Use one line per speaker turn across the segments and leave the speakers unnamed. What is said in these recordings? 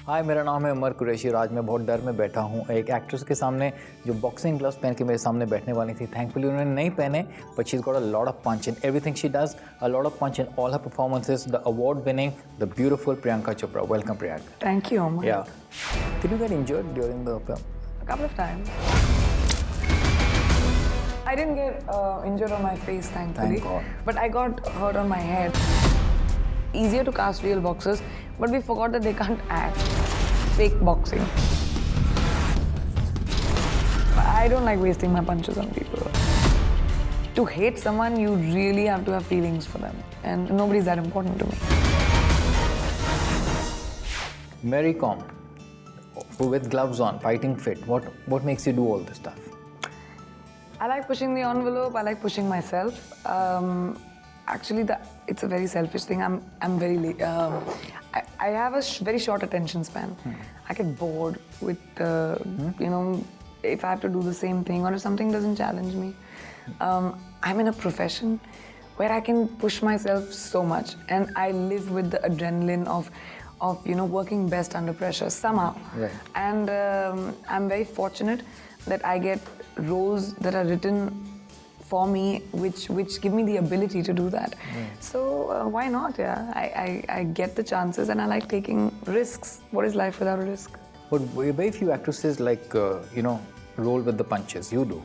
हाय, मेरा नाम है उमर कुरैशी और आज मैं बहुत डर में बैठा हूँ एक एक्ट्रेस के सामने जो बॉक्सिंग ग्लव्स पहन के मेरे सामने बैठने वाली थी। थैंकफुली उन्होंने नहीं पहने, but she is got a lot of punch in everything she does, a lot of punch in all her performances. The award winning, the beautiful Priyanka Chopra. Welcome, Priyanka.
Thank you, Omar.
Yeah. Did you get injured during the film?
A couple of times. I didn't get injured on my face, thankfully.
Thank God.
But I got hurt on my head. Easier to cast real boxers, but we forgot that they can't act. Fake boxing. I don't like wasting my punches on people. To hate someone, you really have to have feelings for them. And nobody's that important to me.
Mary Kom, with gloves on, fighting fit. What makes you do all this stuff?
I like pushing the envelope. I like pushing myself. Actually, it's a very selfish thing. I'm very. I have a very short attention span. I get bored with if I have to do the same thing or if something doesn't challenge me. I'm in a profession where I can push myself so much, and I live with the adrenaline of working best under pressure somehow.
Right.
And I'm very fortunate that I get roles that are written for me, which give me the ability to do that. So why not? Yeah, I get the chances, and I like taking risks. What is life without a risk?
But very few actresses roll with the punches. You do.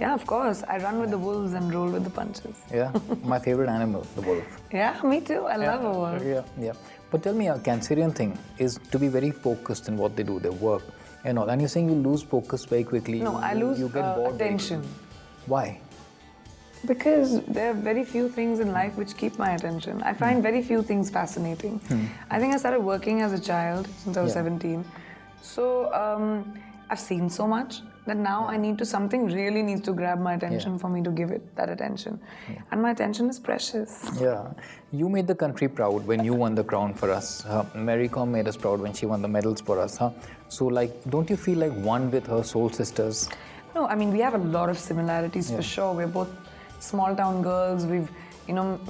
Yeah, of course. I run with the wolves and roll with the punches.
Yeah, my favorite animal, the wolf.
Yeah, me too. I love a wolf.
Yeah. But tell me, a Cancerian thing is to be very focused in what they do, their work and all. And you're saying you lose focus very quickly.
No, I lose
you get bored
attention.
Why?
Because there are very few things in life which keep my attention. I find very few things fascinating. I think I started working as a child since I was 17. So I've seen so much that now I need to, something really needs to grab my attention for me to give it that attention. And my attention is precious.
Yeah. You made the country proud when you won the crown for us. Mary Kom made us proud when she won the medals for us. So don't you feel like one with her soul sisters?
No, I mean, we have a lot of similarities for sure. We're both small town girls. We've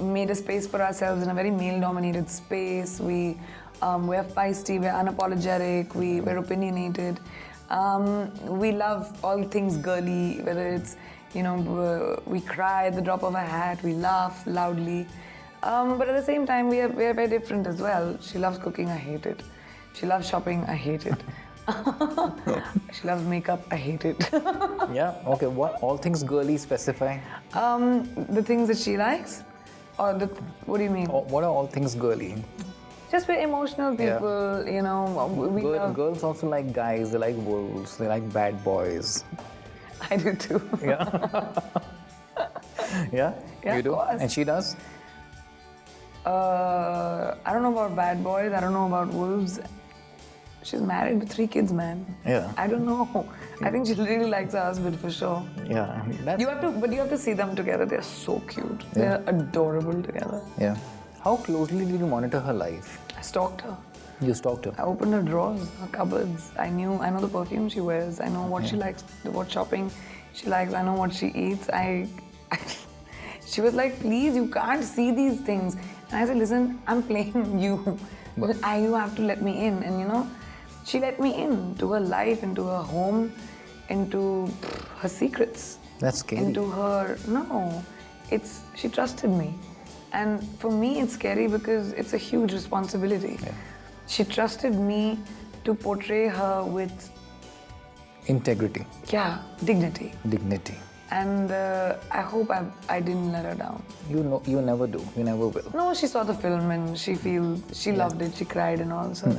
made a space for ourselves in a very male-dominated space. We're feisty, we're unapologetic, we're opinionated. We love all things girly, whether it's, we cry at the drop of a hat, we laugh loudly. But at the same time, we are very different as well. She loves cooking, I hate it. She loves shopping, I hate it. She loves makeup, I hate it.
Yeah, okay. What all things girly specify?
The things that she likes? Or what do you mean?
What are all things girly?
Just we're emotional people, we love...
Girls also like guys, they like wolves, they like bad boys.
I do too.
Yeah? Yeah, you do?
Of course.
And she does?
I don't know about bad boys, I don't know about wolves. She's married with 3 kids, man.
Yeah.
I don't know. I think she really likes her husband for sure.
Yeah.
You have to see them together. They're so cute. They're adorable together.
Yeah. How closely did you monitor her life?
I stalked her.
You stalked her?
I opened her drawers, her cupboards. I know the perfume she wears. I know what she likes, what shopping she likes. I know what she eats. She was like, please, you can't see these things. And I said, listen, I'm playing you. You have to let me in. And she let me in to her life, into her home, into her secrets.
That's scary.
Into her, she trusted me. And for me, it's scary because it's a huge responsibility. Yeah. She trusted me to portray her with...
integrity.
Yeah, dignity.
Dignity.
And I hope I didn't let her down.
You never do. You never will.
No, she saw the film and she loved it. She cried and all. So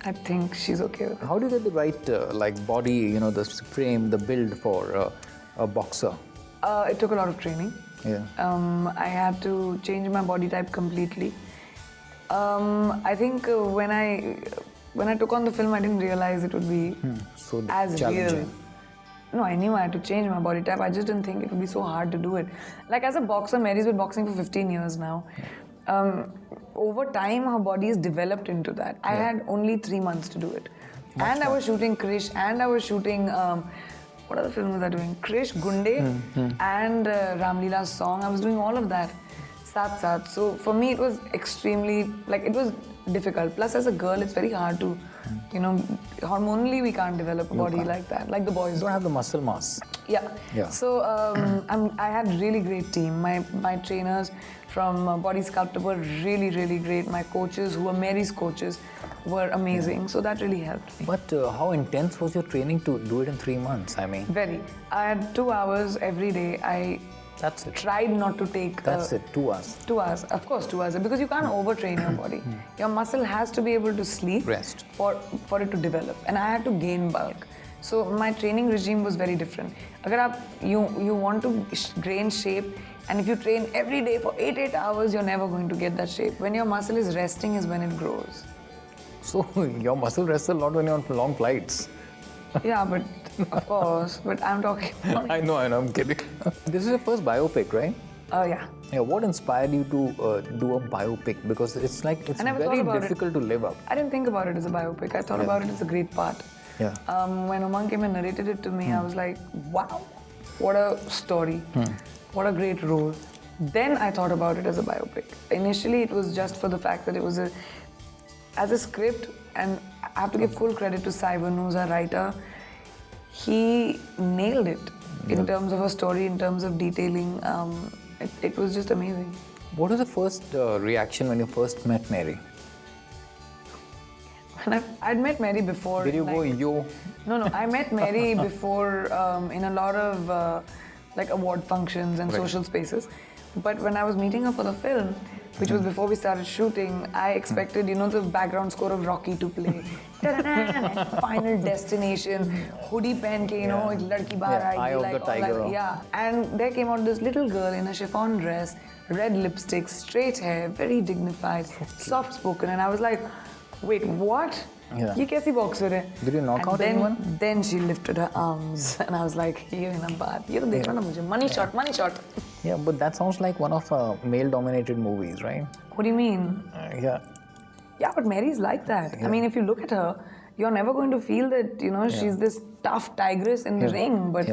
I think she's okay with it.
How do you get the right body, the frame, the build for a boxer?
It took a lot of training.
Yeah.
I had to change my body type completely. I think when I took on the film, I didn't realize it would be
so
as
challenging.
real. No, I knew I had to change my body type. I just didn't think it would be so hard to do it. Like as a boxer, Mary's been boxing for 15 years now. Over time, her body has developed into that. I had only 3 months to do it. And I was shooting Krish, and I was shooting what other film was I doing? Krish, Gunde, and Ramleela's song. I was doing all of that. Saath Saath. So for me, it was extremely, it was difficult. Plus, as a girl, it's very hard to, hormonally we can't develop a body like that, like the boys
You don't have the muscle mass.
Yeah.
Yeah.
So I had really great team. My trainers from Body Sculptor were really, really great. My coaches, who were Mary's coaches, were amazing. So that really helped me.
But how intense was your training to do it in 3 months? I mean,
Very. I had 2 hours every day. I
that's it.
tried not to take.
That's it. 2 hours.
2 hours, of course, 2 hours, because you can't overtrain your body. Your muscle has to be able to sleep,
Rest.
for it to develop, and I had to gain bulk. So my training regime was very different. Agar you want to gain shape, and if you train every day for 8 hours, you're never going to get that shape. When your muscle is resting is when it grows.
So your muscle rests a lot when you're on long flights.
Yeah, but of course, but I'm talking about,
I know, I'm kidding. This is your first biopic, right?
yeah.
Yeah, what inspired you to do a biopic? Because it's like, it's
I never thought
very
about it.
difficult to live up.
I didn't think about it as a biopic. I thought about it as a great part.
Yeah.
When Umang came and narrated it to me, I was like, wow, what a story. What a great role. Then I thought about it as a biopic. Initially, it was just for the fact that it was as a script, and I have to give full credit to Saivan, who's a writer. He nailed it in terms of a story, in terms of detailing. It was just amazing.
What was the first reaction when you first met Mary?
And I'd met Mary before.
Did you go, yo?
No, I met Mary before in a lot of like award functions and social spaces. But when I was meeting her for the film, which was before we started shooting, I expected, the background score of Rocky to play. Final destination, hoodie pen ke, ek ladki bahar aayegi,
Eye of
like
the
all
tiger.
that. Yeah, and there came out this little girl in a chiffon dress, red lipstick, straight hair, very dignified, soft spoken, and I was like, wait, what?
Yeah.
Ye kaisi boxer hai?
Did you knock
And
out anyone?
Then she lifted her arms, and I was like, ye na baat, ye to dekhna na mujhe, money shot.
Yeah, but that sounds like one of male-dominated movies, right?
What do you mean?
Yeah.
Yeah, but Mary's like that. I mean, if you look at her, you're never going to feel that, she's this tough tigress in the ring, but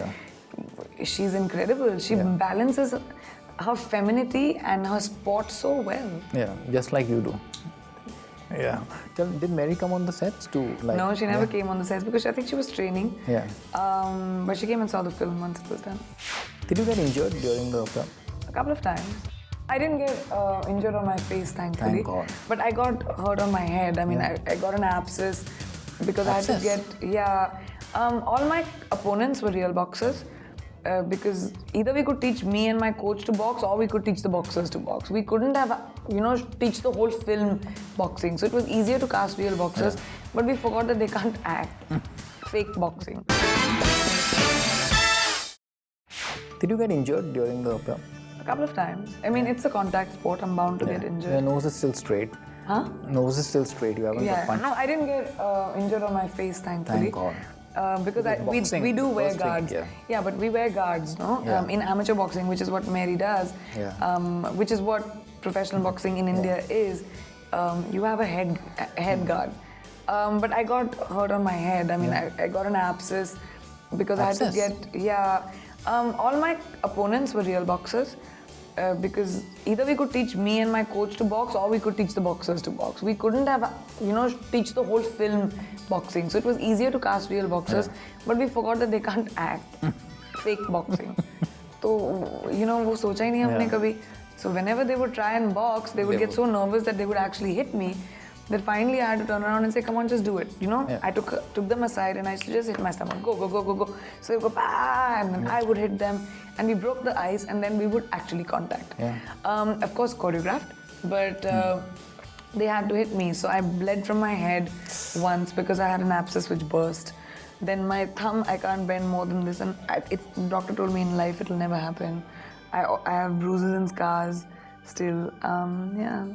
she's incredible. She balances her femininity and her sport so well.
Yeah, just like you do. Yeah. Did Mary come on the sets to like?
No, she never came on the sets because I think she was training.
Yeah.
But she came and saw the film once it was done.
Did you get injured during the film?
A couple of times. I didn't get injured on my face, thankfully.
Thank God.
But I got hurt on my head. I mean, I got an abscess because I had to get, all my opponents were real boxers. Because either we could teach me and my coach to box, or we could teach the boxers to box. We couldn't have, teach the whole film boxing. So it was easier to cast real boxers, but we forgot that they can't act. Fake boxing.
Did you get injured during the film?
A couple of times. I mean, it's a contact sport. I'm bound to get injured.
Your nose is still straight.
Huh?
Nose is still straight. You haven't got punched.
No, I didn't get injured on my face, thankfully.
Thank God.
Because
boxing,
we do wear
first thing,
guards.
yeah.
But we wear guards, no?
Yeah.
In amateur boxing, which is what Mary does, which is what professional boxing in India is, you have a head guard. But I got hurt on my head. I mean, I got an abscess because I had to get, all my opponents were real boxers. Because either we could teach me and my coach to box, or we could teach the boxers to box. We couldn't have, teach the whole film boxing. So it was easier to cast real boxers, but we forgot that they can't act. Fake boxing. So, वो सोचा ही नहीं हमने कभी. So whenever they would try and box, they would get so nervous that they would actually hit me. Then finally I had to turn around and say, come on, just do it. I took them aside and I used to just hit my stomach. Go. So they would go, bah, and then I would hit them. And we broke the ice and then we would actually contact. Of course, choreographed, but they had to hit me. So I bled from my head once because I had an abscess which burst. Then my thumb, I can't bend more than this. And doctor told me in life it'll never happen. I have bruises and scars. Still,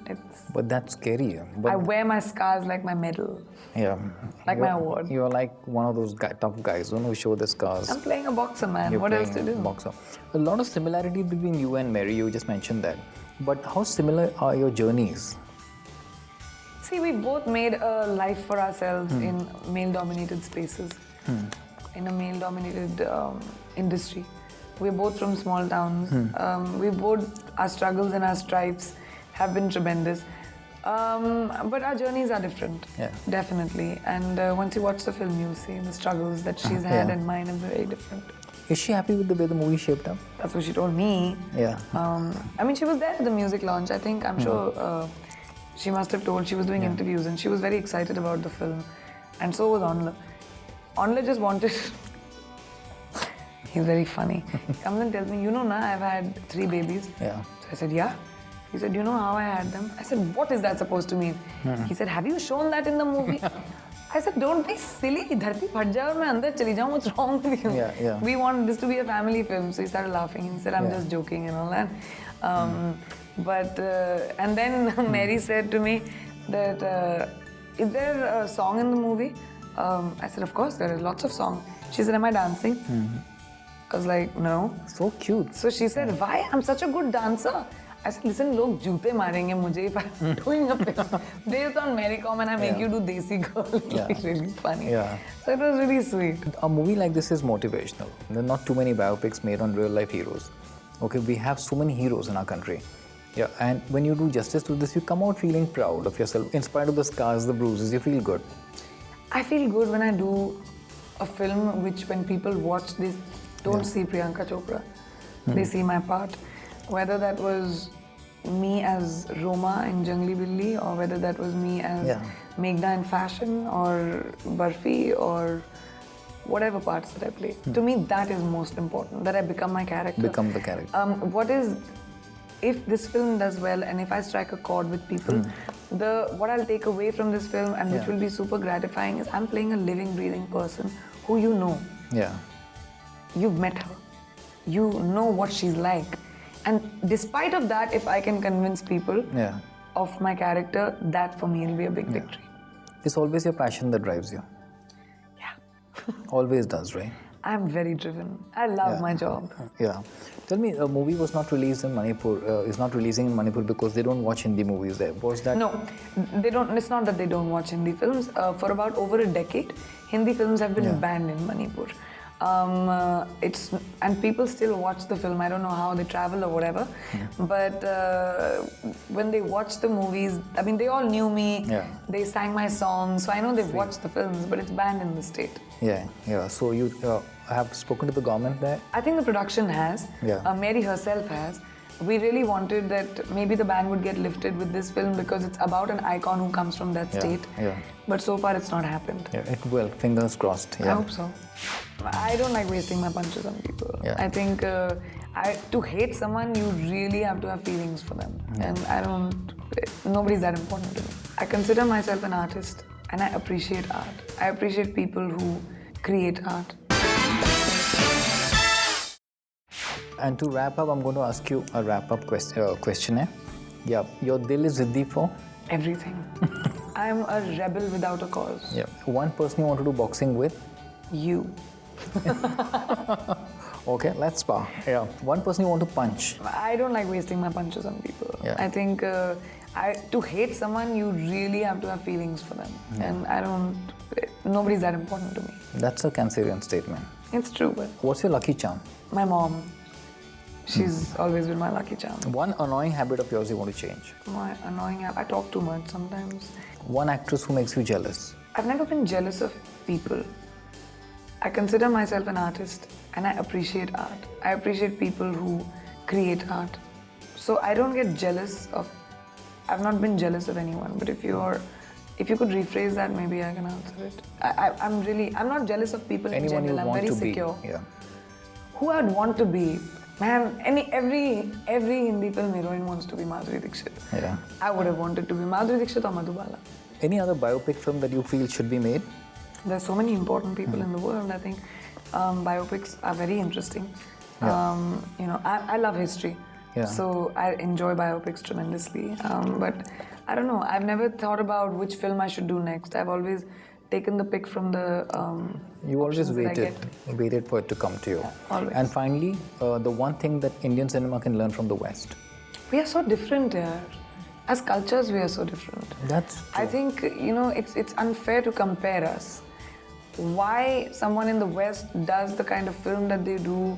it's...
But that's scary. But
I wear my scars like my medal.
Yeah.
Like my award.
You're like one of those tough guys, who show the scars.
I'm playing a boxer, man. What else to do?
Boxer. A lot of similarity between you and Mary, you just mentioned that. But how similar are your journeys?
See, we both made a life for ourselves in male-dominated spaces, in a male-dominated industry. We're both from small towns. Our struggles and our stripes have been tremendous. But our journeys are different,
Yeah.
definitely. And once you watch the film, you'll see the struggles that she's had
Yeah.
and mine are very different.
Is she happy with the way the movie shaped up?
That's what she told me.
Yeah.
I mean, she was there at the music launch. I think, I'm sure she must have told, she was doing interviews and she was very excited about the film. And so was Onla. Onla just wanted, he's very funny. He comes and tells me, you know, na, I've had 3 babies.
Yeah.
So I said, yeah. He said, you know how I had them? I said, what is that supposed to mean? He said, have you shown that in the movie? I said, don't be silly. Dharti phat jaye aur main andar chali jaun. What's wrong with you?
Yeah, yeah.
We want this to be a family film. So he started laughing. He said, I'm just joking and all that. And then Mary said to me that, is there a song in the movie? I said, of course, there are lots of songs. She said, am I dancing? I was like, no.
So cute.
So she said, why? I'm such a good dancer. I said, listen, log joote marenge mujhe if I'm doing a film. Based on Mary Com and I make you do Desi Girl. Like, really funny.
Yeah.
So it was really sweet.
A movie like this is motivational. There are not too many biopics made on real life heroes. Okay, we have so many heroes in our country. Yeah, and when you do justice to this, you come out feeling proud of yourself. In spite of the scars, the bruises, you feel good.
I feel good when I do a film which when people watch this, don't see Priyanka Chopra. They see my part. Whether that was me as Roma in Jungli Billi or whether that was me as Meghna in Fashion or Barfi or whatever parts that I play. To me, that is most important, that I become my character.
Become the character.
If this film does well and if I strike a chord with people, what I'll take away from this film and which will be super gratifying is I'm playing a living, breathing person who you know.
Yeah.
You've met her. You know what she's like. And despite of that, if I can convince people of my character, that for me will be a big victory.
It's always your passion that drives you.
Yeah.
Always does, right?
I'm very driven. I love my job.
Yeah. Tell me, a movie was not released in Manipur, is not releasing in Manipur because they don't watch Hindi movies there. Was that?
No, they don't. It's not that they don't watch Hindi films. For about over a decade, Hindi films have been banned in Manipur. And people still watch the film. I don't know how they travel or whatever, but when they watch the movies, I mean, they all knew me. They sang my songs, so I know they've watched the films, but it's banned in the state.
Yeah. So you have spoken to the government there?
I think the production has. Mary herself has. We really wanted that maybe the ban would get lifted with this film because it's about an icon who comes from that state. But so far it's not happened.
Yeah, it will. Fingers crossed.
I hope so. I don't like wasting my punches on people. I think to hate someone, you really have to have feelings for them. And nobody's that important to me. I consider myself an artist and I appreciate art. I appreciate people who create art.
And to wrap up, I'm going to ask you a wrap-up question. Yeah, your dil is ziddi for?
Everything. I'm a rebel without a cause.
Yeah. One person you want to do boxing with?
You.
Okay, let's spar. Yeah. One person you want to punch?
I don't like wasting my punches on people. I think to hate someone, you really have to have feelings for them. And nobody's that important to me.
That's a Cancerian statement.
It's true, but...
What's your lucky charm?
My mom. She's always been my lucky charm.
One annoying habit of yours you want to change?
My annoying habit? I talk too much sometimes.
One actress who makes you jealous?
I've never been jealous of people. I consider myself an artist and I appreciate art. I appreciate people who create art. So I don't get jealous of... I've not been jealous of anyone, but if you could rephrase that, maybe I can answer it. I'm not jealous of people in general. I'm very secure. Who I'd want to be? Man, every Hindi film heroine wants to be Madhuri Dixit. I would have wanted to be Madhuri Dixit or Madhubala.
Any other biopic film that you feel should be made?
There's so many important people in the world. I think biopics are very interesting. I love history. So I enjoy biopics tremendously. But I don't know, I've never thought about which film I should do next. I've always taken the pick from the
You always waited for it to come to you.
Always.
And finally, the one thing that Indian cinema can learn from the West?
We are so different here. As cultures, we are so different.
That's true.
I think, it's unfair to compare us. Why someone in the West does the kind of film that they do,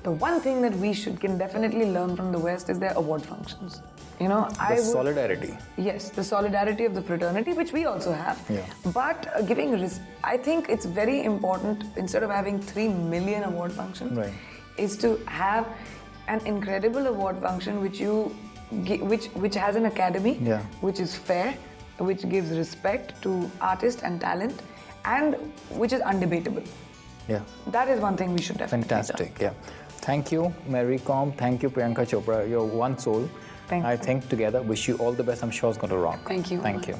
the one thing that we can definitely learn from the West is their award functions. You know,
The solidarity.
Yes, the solidarity of the fraternity, which we also have.
Yeah.
But I think it's very important, instead of having 3 million award functions,
Right.
is to have an incredible award function which has an academy,
Yeah.
which is fair, which gives respect to artists and talent, and which is undebatable.
Yeah.
That is one thing we should definitely do.
Fantastic. Yeah. Thank you, Mary Com. Thank you, Priyanka Chopra. You're one soul.
Thank
I
you.
think together, wish you all the best. I'm sure it's going to rock.
Thank you.
Thank you.